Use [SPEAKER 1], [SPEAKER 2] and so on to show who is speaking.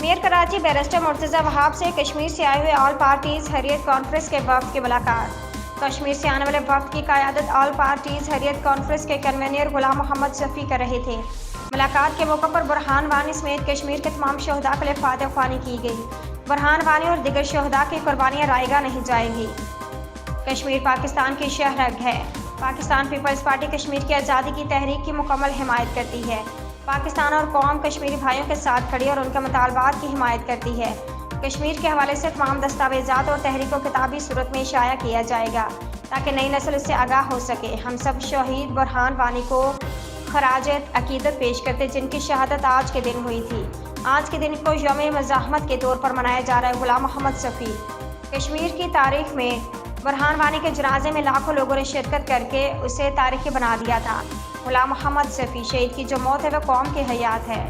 [SPEAKER 1] Mayor Karachi barrister Murtaza Wahab से कश्मीर से आए हुए ऑल पार्टीज़ हुर्रियत कॉन्फ्रेंस के वफ़द की मुलाकात। कश्मीर से आने वाले वफ़द की क़यादत ऑल पार्टीज़ हुर्रियत कॉन्फ्रेंस के कन्वीनर गुलाम मोहम्मद शफ़ी कर रहे थे। मुलाकात के मौके पर बुरहान वानी समेत कश्मीर के तमाम शहदा के लिए फ़ातिह ख़्वानी की गई। बुरहान वानी और दिगर शहदा की कुर्बानियाँ रायगा नहीं जाएंगी। कश्मीर पाकिस्तान की शहरग है। पाकिस्तान पीपल्स पार्टी कश्मीर की आज़ादी की तहरीक की मुकम्मल हिमायत करती है। पाकिस्तान और कौम कश्मीरी भाइयों के साथ खड़ी और उनके मुतालबात की हिमायत करती है। कश्मीर के हवाले से तमाम दस्तावेज़ात और तहरीक को किताबी सूरत में शाया किया जाएगा ताकि नई नस्ल इससे आगाह हो सके। हम सब शहीद बुरहान वानी को खराज अकीदत पेश करते जिनकी शहादत आज के दिन हुई थी। आज के दिन को यौम मज़ाहमत के तौर पर मनाया जा रहा है। गुलाम मोहम्मद शफ़ी। कश्मीर की तारीख में बुरहान वानी के जनाजे में लाखों लोगों ने शिरकत करके उसे तारीखी बना दिया था। गुलाम मोहम्मद शफ़ी शहीद की जो मौत है वह कौम की हयात है।